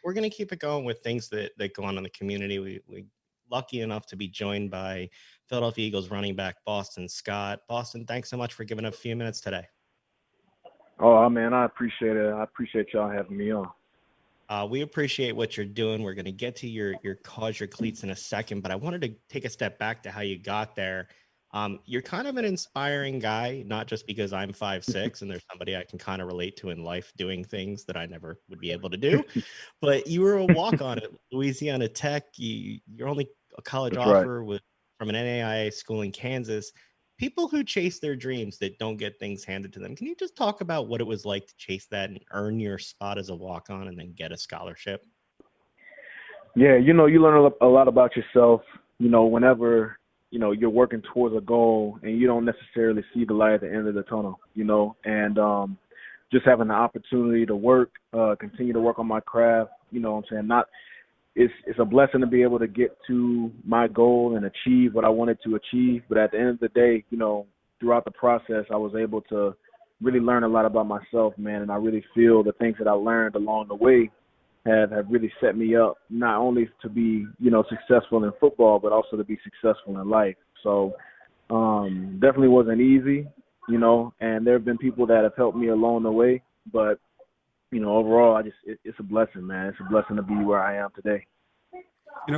we're going to keep it going with things that go on in the community. We lucky enough to be joined by Philadelphia Eagles running back Boston Scott. Boston, thanks so much for giving a few minutes today. Oh, man, I appreciate it. I appreciate y'all having me on. We appreciate what you're doing. We're going to get to your cause, your cleats in a second, but I wanted to take a step back to how you got there. You're kind of an inspiring guy, not just because I'm 5'6" and there's somebody I can kind of relate to in life doing things that I never would be able to do, but you were a walk-on at Louisiana Tech. You're only a college That's right. offer from an NAIA school in Kansas. People who chase their dreams that don't get things handed to them. Can you just talk about what it was like to chase that and earn your spot as a walk-on and then get a scholarship? Yeah, you learn a lot about yourself, whenever, you're working towards a goal and you don't necessarily see the light at the end of the tunnel, and just having the opportunity to continue to work on my craft, what I'm saying? It's a blessing to be able to get to my goal and achieve what I wanted to achieve. But at the end of the day, throughout the process, I was able to really learn a lot about myself, man. And I really feel the things that I learned along the way have really set me up, not only to be, successful in football, but also to be successful in life. So definitely wasn't easy, and there have been people that have helped me along the way. But overall, it's a blessing, man. It's a blessing to be where I am today.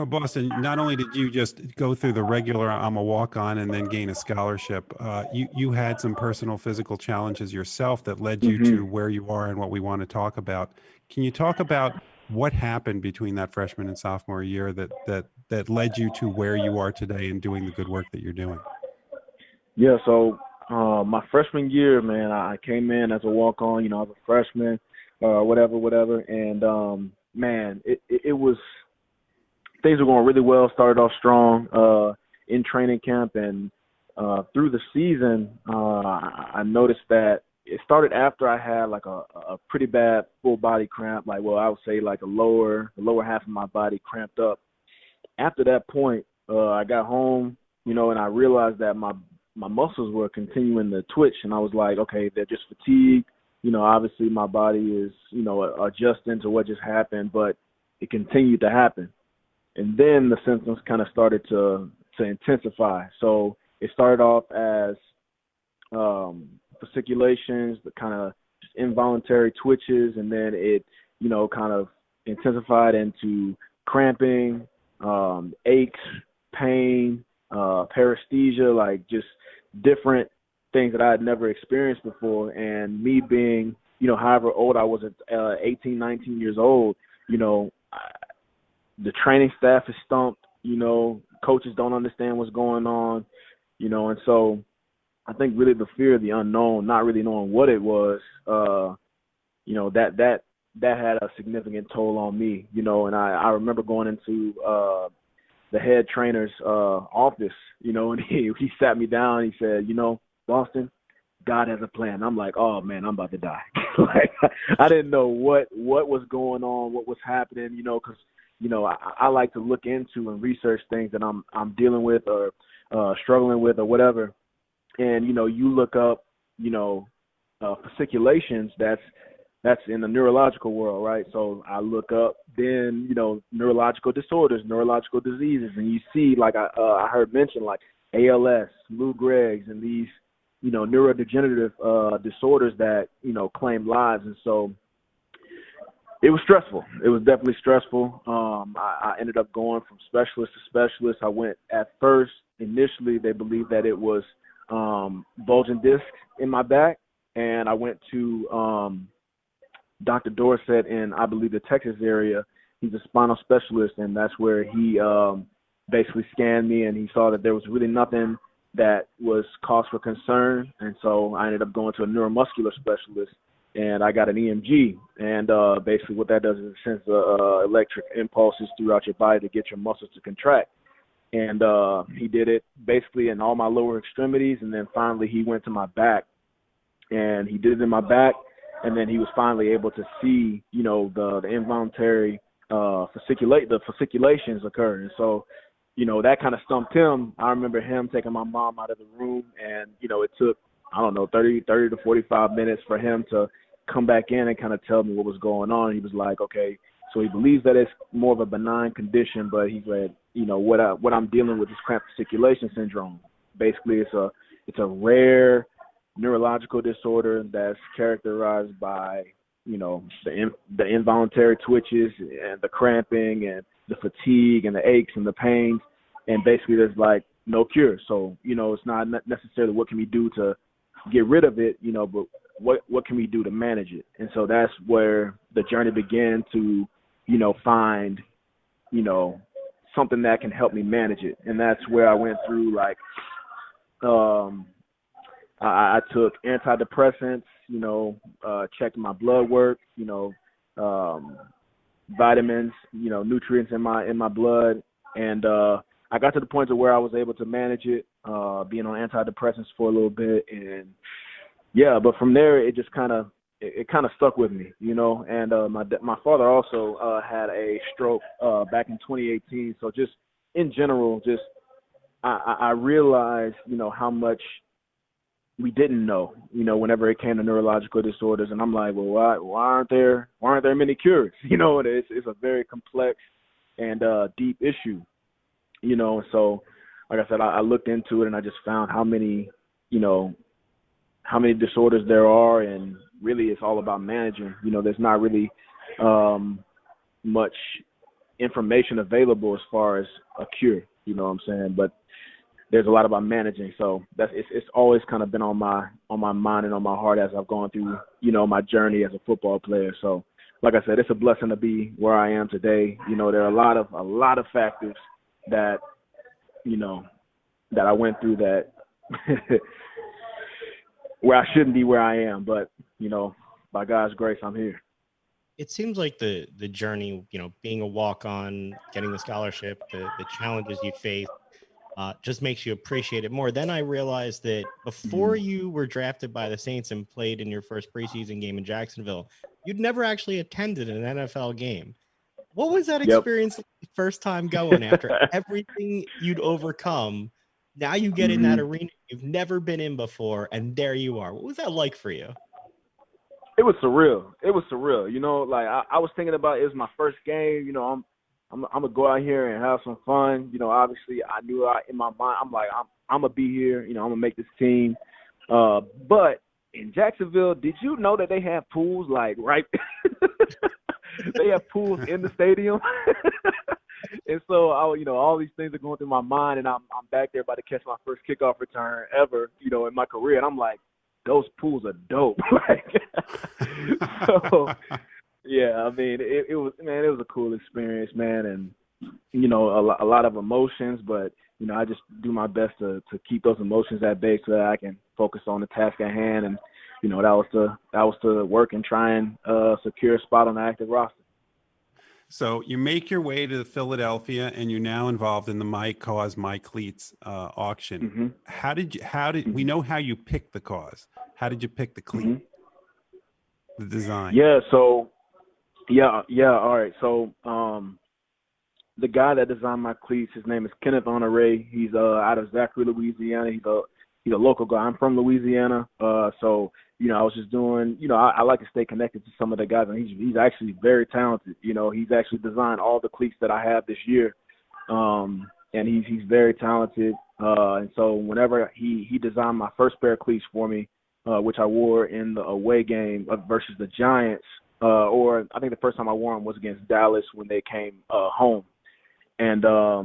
Boston, not only did you just go through the regular I'm a walk-on and then gain a scholarship, you had some personal physical challenges yourself that led you Mm-hmm. to where you are and what we want to talk about. Can you talk about what happened between that freshman and sophomore year that led you to where you are today and doing the good work that you're doing? Yeah, so my freshman year, man, I came in as a walk-on, as a freshman, whatever. And, man, it was – things were going really well, started off strong in training camp. And through the season, I noticed that it started after I had like a pretty bad full body cramp, I would say like the lower half of my body cramped up. After that point, I got home, and I realized that my muscles were continuing to twitch, and I was like, okay, they're just fatigued. Obviously my body is, adjusting to what just happened, but it continued to happen. And then the symptoms kind of started to intensify. So it started off as fasciculations, the kind of just involuntary twitches, and then it, kind of intensified into cramping, aches, pain, paresthesia, like just different things that I had never experienced before. And me being, however old I was at 18, 19 years old, the training staff is stumped, coaches don't understand what's going on, and so I think really the fear of the unknown, not really knowing what it was, that had a significant toll on me, and I remember going into the head trainer's office, and he sat me down and he said, Boston, God has a plan. I'm like, oh man, I'm about to die. Like I didn't know what was going on, what was happening, because I like to look into and research things that I'm dealing with or struggling with or whatever. And you look up, fasciculations. That's in the neurological world, right? So I look up then neurological disorders, neurological diseases, and you see like I heard mentioned like ALS, Lou Gehrig's, and these neurodegenerative disorders that claim lives. And so it was stressful. It was definitely stressful. I ended up going from specialist to specialist. I went at first, initially, they believed that it was bulging disc in my back. And I went to Dr. Dorset in, I believe, the Texas area. He's a spinal specialist, and that's where he basically scanned me, and he saw that there was really nothing that was cause for concern. And so I ended up going to a neuromuscular specialist, and I got an EMG. And basically what that does is it sends electric impulses throughout your body to get your muscles to contract. And he did it basically in all my lower extremities, and then finally he went to my back, and he did it in my back, and then he was finally able to see, the involuntary fasciculations occur. And so, that kind of stumped him. I remember him taking my mom out of the room, and, it took, 30 to 45 minutes for him to come back in and kind of tell me what was going on. He was like, okay, So he believes that it's more of a benign condition, but he said, what I'm dealing with is cramped fasciculation syndrome. Basically, it's a rare neurological disorder that's characterized by, the involuntary twitches and the cramping and the fatigue and the aches and the pains. And basically there's like no cure. So, it's not necessarily what can we do to get rid of it, but what can we do to manage it? And so that's where the journey began to, find, something that can help me manage it. And that's where I went through I took antidepressants, checked my blood work, vitamins, nutrients in my blood. And I got to the point to where I was able to manage it, being on antidepressants for a little bit. And yeah, but from there, it just kind of stuck with me, and my father also had a stroke back in 2018. So just in general, I realized, how much we didn't know, whenever it came to neurological disorders. And I'm like, well, why aren't there many cures? It's a very complex and deep issue, So like I said, I looked into it and I just found how many disorders there are, and really it's all about managing. There's not really much information available as far as a cure, you know what I'm saying? But there's a lot about managing. So it's always kind of been on my mind and on my heart as I've gone through, my journey as a football player. So like I said, it's a blessing to be where I am today. There are a lot of factors that, that I went through that where I shouldn't be where I am, but by God's grace, I'm here. It seems like the journey, being a walk-on, getting the scholarship, the challenges you face, just makes you appreciate it more. Then I realized that before you were drafted by the Saints and played in your first preseason game in Jacksonville, you'd never actually attended an NFL game. What was that experience like the first time going after everything you'd overcome? Now you get in that arena you've never been in before, and there you are. What was that like for you? It was surreal. I was thinking about it was my first game. I'm gonna go out here and have some fun. Obviously I knew in my mind, I'm like, I'm gonna be here. I'm gonna make this team. But in Jacksonville, did you know that they have pools right? They have pools in the stadium. And so all these things are going through my mind, and I'm back there about to catch my first kickoff return ever, in my career, and I'm like, those pools are dope. So yeah, I mean, it was a cool experience, man, and a lot of emotions, but I just do my best to keep those emotions at bay so that I can focus on the task at hand, and that was to work and try and secure a spot on the active roster. So you make your way to Philadelphia, and you're now involved in the My Cause, My Cleats auction. How did we know how you picked the cause? How did you pick the cleat, the design? Yeah. So yeah. All right. So the guy that designed my cleats, his name is Kenneth Honore. He's out of Zachary, Louisiana. He's a local guy. I'm from Louisiana. So I was just doing, I like to stay connected to some of the guys, and he's actually very talented. He's actually designed all the cleats that I have this year. And he's very talented. And so whenever he designed my first pair of cleats for me, which I wore in the away game versus the Giants, or I think the first time I wore them was against Dallas when they came home. And I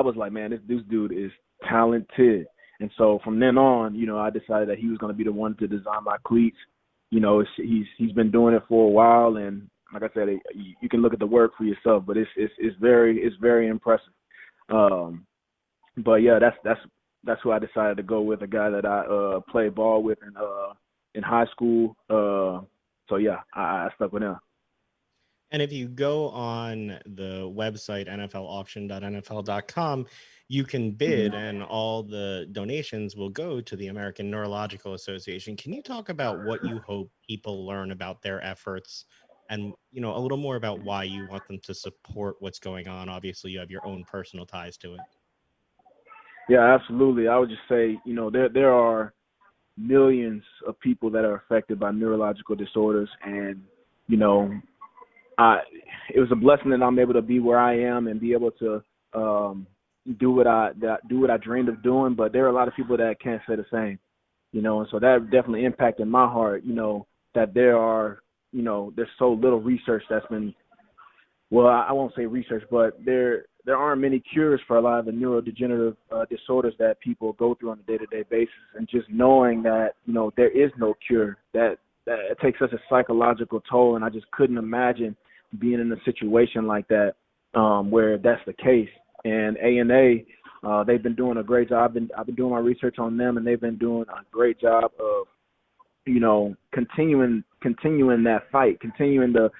was like, man, this dude is talented. And so from then on, I decided that he was going to be the one to design my cleats. He's been doing it for a while, and like I said, you can look at the work for yourself, but it's very impressive. But yeah, that's who I decided to go with, a guy that I played ball with in high school. So yeah, I stuck with him. And if you go on the website nflauction.nfl.com, you can bid, and all the donations will go to the American Neurological Association. Can you talk about what you hope people learn about their efforts, and a little more about why you want them to support what's going on? Obviously, you have your own personal ties to it. Yeah, absolutely. I would just say, there are millions of people that are affected by neurological disorders, and it was a blessing that I'm able to be where I am and be able to do what I dreamed of doing. But there are a lot of people that can't say the same, you know, and so that definitely impacted my heart, you know, that there's so little research that's been, well, I won't say research, but there aren't many cures for a lot of the neurodegenerative disorders that people go through on a day-to-day basis. And just knowing that, you know, there is no cure, that it takes such a psychological toll. And I just couldn't imagine being in a situation like that where that's the case. And A&A, they've been doing a great job. I've been doing my research on them, and they've been doing a great job of, you know, continuing that fight, continuing to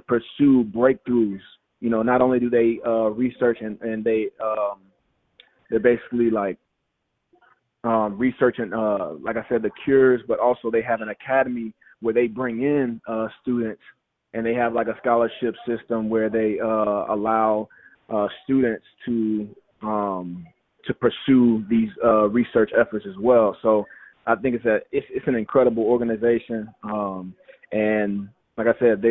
pursue breakthroughs. You know, not only do they research and they're basically like researching, like I said, the cures, but also they have an academy where they bring in students, and they have like a scholarship system where they allow students to pursue these research efforts as well. So I think it's an incredible organization, and like I said,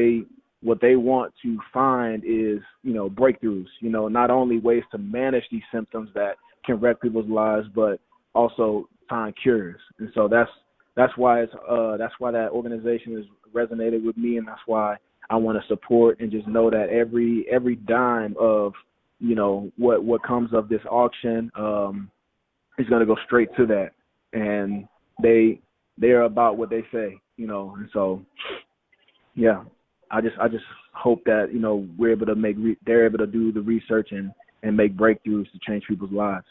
what they want to find is, you know, breakthroughs, you know, not only ways to manage these symptoms that can wreck people's lives, but also find cures. And so that's why that organization has resonated with me, and that's why I want to support and just know that every dime of, you know, what comes of this auction is going to go straight to that. And they're about what they say, you know, and so, yeah. I just hope that, you know, they're able to do the research and make breakthroughs to change people's lives.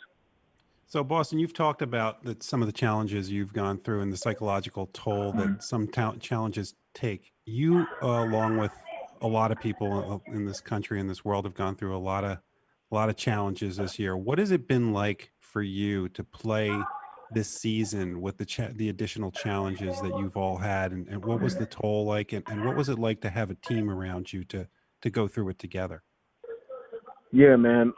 So, Boston, you've talked about some of the challenges you've gone through and the psychological toll that some challenges take. You, along with a lot of people in this country and this world, have gone through a lot of challenges this year. What has it been like for you to play this season with the additional challenges that you've all had, and what was the toll like, and what was it like to have a team around you to go through it together? Yeah, man,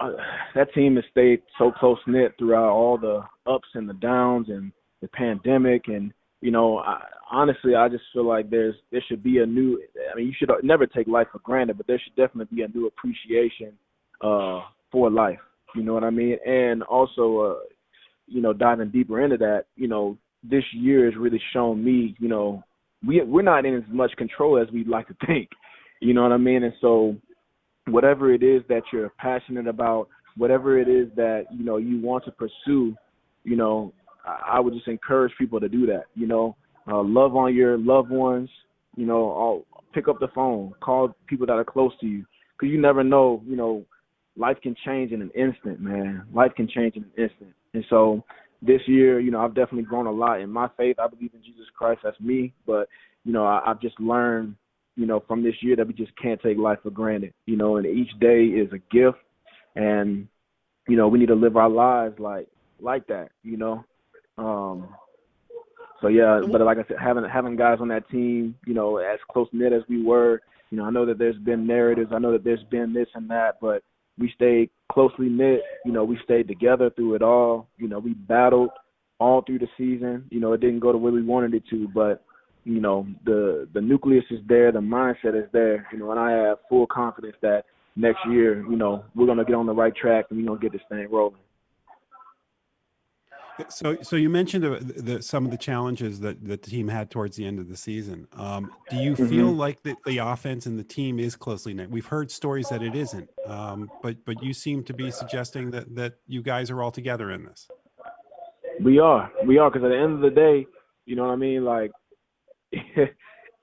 that team has stayed so close-knit throughout all the ups and the downs and the pandemic. And, you know, honestly, I just feel like there should be you should never take life for granted, but there should definitely be a new appreciation for life. You know what I mean? And also, you know, diving deeper into that, you know, this year has really shown me, you know, we're not in as much control as we'd like to think. You know what I mean? And so whatever it is that you're passionate about, whatever it is that, you know, you want to pursue, you know, I would just encourage people to do that. You know, love on your loved ones, you know, pick up the phone, call people that are close to you, because you never know, you know, life can change in an instant, man. Life can change in an instant. And so this year, you know, I've definitely grown a lot in my faith. I believe in Jesus Christ. That's me. But, you know, I've just learned, you know, from this year that we just can't take life for granted, you know, and each day is a gift. And, you know, we need to live our lives like that, you know. So, yeah, but like I said, having guys on that team, you know, as close-knit as we were, you know, I know that there's been narratives. I know that there's been this and that, but we stayed closely knit. You know, we stayed together through it all. You know, we battled all through the season. You know, it didn't go the way we wanted it to, but, you know, the nucleus is there, the mindset is there, you know, and I have full confidence that next year, you know, we're going to get on the right track and we're going to get this thing rolling. So you mentioned some of the challenges that the team had towards the end of the season. Do you feel like the offense and the team is closely knit? We've heard stories that it isn't, but you seem to be suggesting that you guys are all together in this. We are, because at the end of the day, you know what I mean? Like,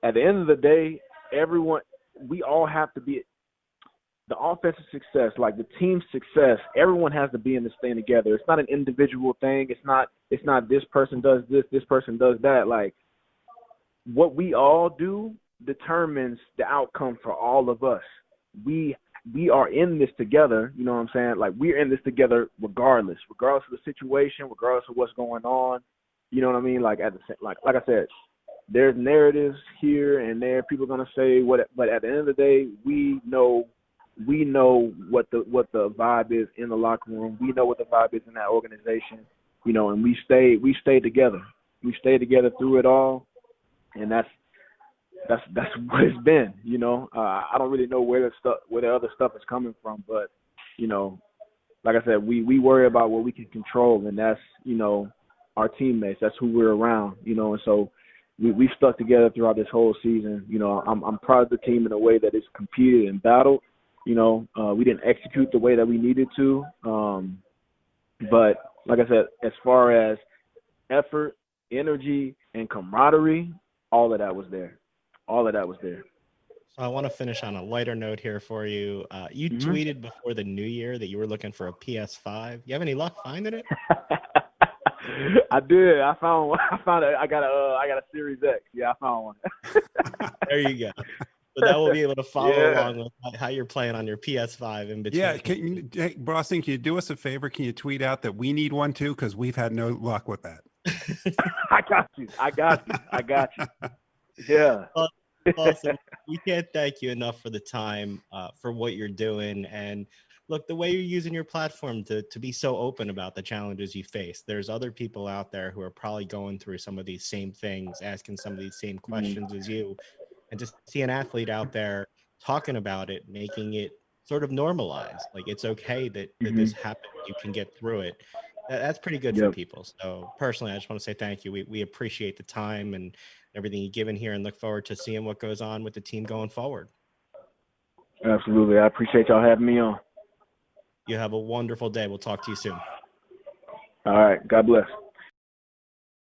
at the end of the day, we all have to be the offensive success, like the team's success. Everyone has to be in this thing together. It's not an individual thing. It's not this person does this person does that. Like, what we all do determines the outcome for all of us. We are in this together. You know what I'm saying? Like, we're in this together regardless of the situation, regardless of what's going on. You know what I mean? Like, like I said, there's narratives here and there. People are gonna say what, but at the end of the day, we know what the vibe is in the locker room. We know what the vibe is in that organization, you know, and we stay together. We stay together through it all, and that's what it's been. I don't really know where the other stuff is coming from, but like I said, we worry about what we can control, and that's our teammates. That's who we're around. And so we've stuck together throughout this whole season. I'm proud of the team in a way that it's competed and battled. We didn't execute the way that we needed to, but like I said, as far as effort, energy, and camaraderie, all of that was there. All of that was there. So I want to finish on a lighter note here for you. You tweeted before the new year that you were looking for a PS5. You have any luck finding it? I did. I found one. I got a Series X. Yeah, I found one. There you go. So that will be able to follow along with how you're playing on your PS5 in between. Yeah, hey, Boston, can you do us a favor? Can you tweet out that we need one too? Because we've had no luck with that. I got you. Yeah. Awesome. We can't thank you enough for the time, for what you're doing. And look, the way you're using your platform to be so open about the challenges you face. There's other people out there who are probably going through some of these same things, asking some of these same questions as you. And to see an athlete out there talking about it, making it sort of normalized, like it's okay that this happened, you can get through it. That's pretty good for people. So personally, I just want to say thank you. We appreciate the time and everything you've given here, and look forward to seeing what goes on with the team going forward. Absolutely. I appreciate y'all having me on. You have a wonderful day. We'll talk to you soon. All right. God bless.